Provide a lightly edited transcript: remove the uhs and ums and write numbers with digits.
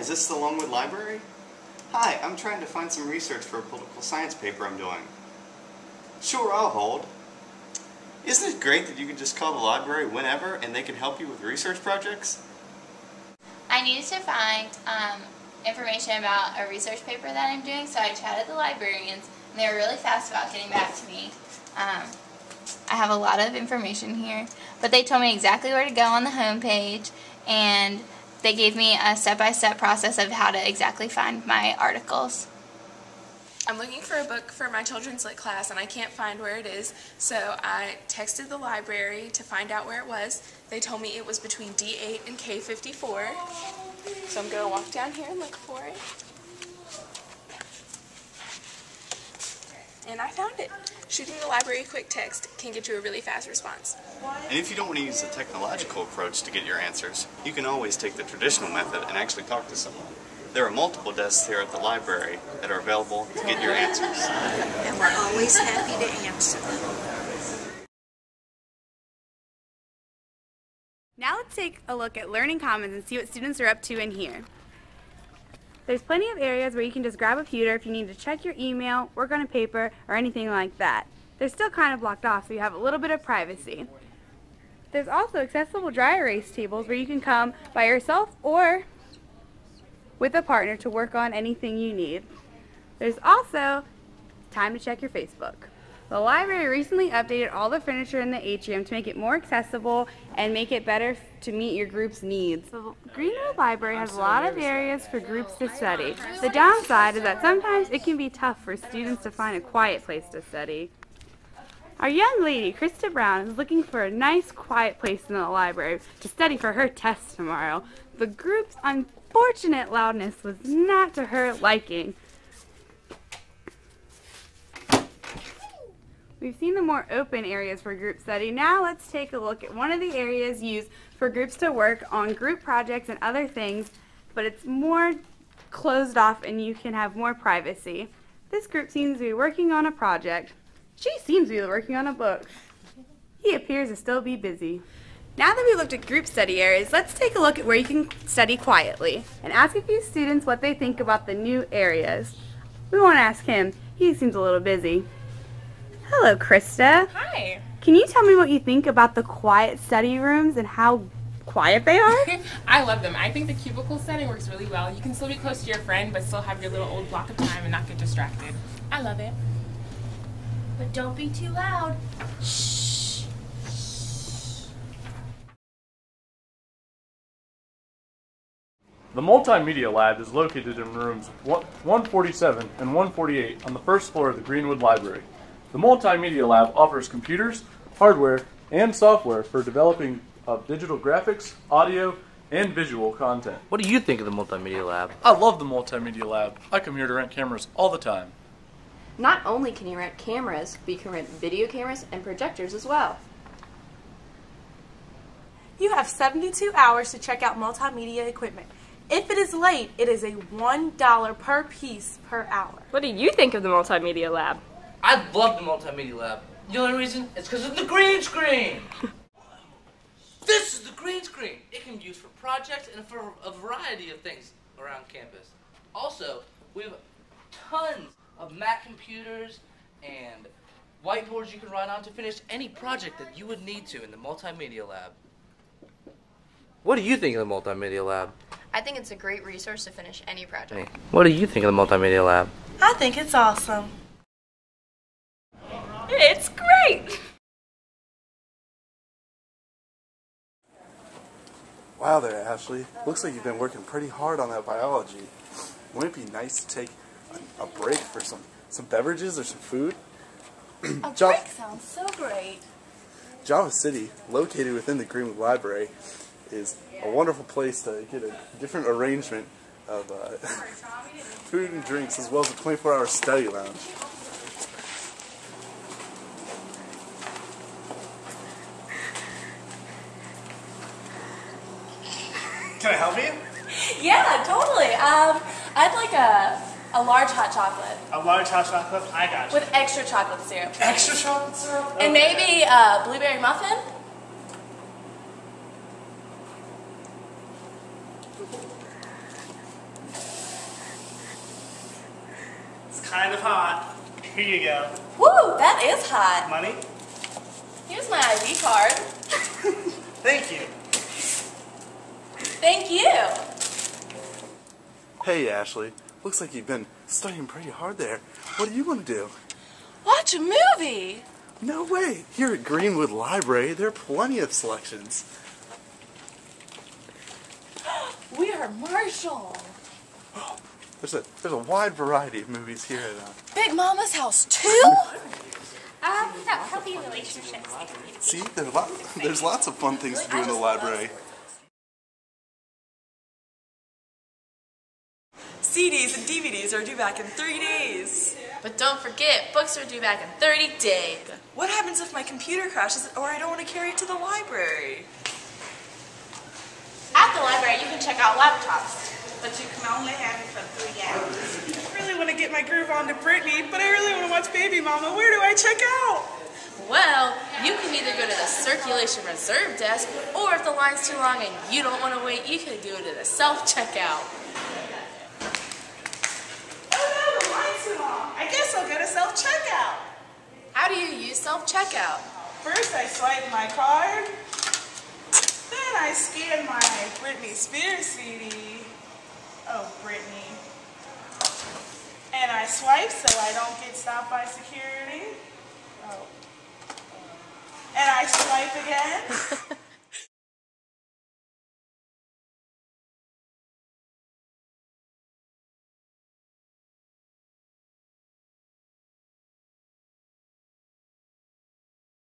is this the Longwood Library? Hi, I'm trying to find some research for a political science paper I'm doing. Sure, I'll hold. Isn't it great that you can just call the library whenever and they can help you with research projects? I needed to find information about a research paper that I'm doing, so I chatted the librarians, and they were really fast about getting back to me. I have a lot of information here, but they told me exactly where to go on the homepage, and they gave me a step-by-step process of how to exactly find my articles. I'm looking for a book for my children's lit class and I can't find where it is, so I texted the library to find out where it was. They told me it was between D8 and K54, so I'm going to walk down here and look for it. And I found it. Shooting the library a quick text can get you a really fast response. And if you don't want to use the technological approach to get your answers, you can always take the traditional method and actually talk to someone. There are multiple desks here at the library that are available to get your answers. And we're always happy to answer them. Now let's take a look at Learning Commons and see what students are up to in here. There's plenty of areas where you can just grab a computer if you need to check your email, work on a paper, or anything like that. They're still kind of blocked off, so you have a little bit of privacy. There's also accessible dry erase tables where you can come by yourself or with a partner to work on anything you need. There's also time to check your Facebook. The library recently updated all the furniture in the atrium to make it more accessible and make it better to meet your group's needs. The Greenwood Library has a lot of areas for groups to study. The downside is that sometimes it can be tough for students to find a quiet place to study. Our young lady, Krista Brown, is looking for a nice quiet place in the library to study for her test tomorrow. The group's unfortunate loudness was not to her liking. We've seen the more open areas for group study. Now let's take a look at one of the areas used for groups to work on group projects and other things, but it's more closed off and you can have more privacy. This group seems to be working on a project. She seems to be working on a book. He appears to still be busy. Now that we've looked at group study areas, let's take a look at where you can study quietly and ask a few students what they think about the new areas. We won't ask him. He seems a little busy. Hello, Krista. Hi. Can you tell me what you think about the quiet study rooms and how quiet they are? I love them. I think the cubicle setting works really well. You can still be close to your friend, but still have your little old block of time and not get distracted. I love it. But don't be too loud. Shh. The Multimedia Lab is located in rooms 147 and 148 on the first floor of the Greenwood Library. The Multimedia Lab offers computers, hardware, and software for developing digital graphics, audio, and visual content. What do you think of the Multimedia Lab? I love the Multimedia Lab. I come here to rent cameras all the time. Not only can you rent cameras, but you can rent video cameras and projectors as well. You have 72 hours to check out multimedia equipment. If it is late, it is a $1 per piece per hour. What do you think of the Multimedia Lab? I love the Multimedia Lab. The only reason is because of the green screen. This is the green screen. It can be used for projects and for a variety of things around campus. Also, we have tons of Mac computers and whiteboards you can write on to finish any project that you would need to in the Multimedia Lab. What do you think of the Multimedia Lab? I think it's a great resource to finish any project. Hey, what do you think of the Multimedia Lab? I think it's awesome. It's great! Wow there, Ashley. Looks like you've been working pretty hard on that biology. Wouldn't it be nice to take a break for some beverages or some food? A break sounds so great. Java City, located within the Greenwood Library, is a wonderful place to get a different arrangement of food and drinks, as well as a 24-hour study lounge. Can I help you? Yeah, totally. I'd like a large hot chocolate. A large hot chocolate? I got you. With extra chocolate syrup. Extra chocolate syrup? And maybe a blueberry muffin? kind of hot. Here you go. Woo, that is hot. Money? Here's my ID card. Thank you. Thank you. Hey, Ashley. Looks like you've been studying pretty hard there. What do you want to do? Watch a movie. No way. Here at Greenwood Library, there are plenty of selections. We are Marshall. There's a wide variety of movies here at Big Mama's house too? No, healthy relationships. See, there's lots of fun things to do in the library. CDs and DVDs are due back in 3 days. But don't forget, books are due back in 30 days. What happens if my computer crashes or I don't want to carry it to the library? At the library, you can check out laptops, but you can only have it for 3 hours. I really want to get my groove on to Britney, but I really want to watch Baby Mama. Where do I check out? Well, you can either go to the circulation reserve desk, or if the line's too long and you don't want to wait, you can go to the self-checkout. I guess I'll go to self-checkout. How do you use self-checkout? First I swipe my card, then I scan my Britney Spears CD. Oh, Britney. And I swipe so I don't get stopped by security. Oh. And I swipe again.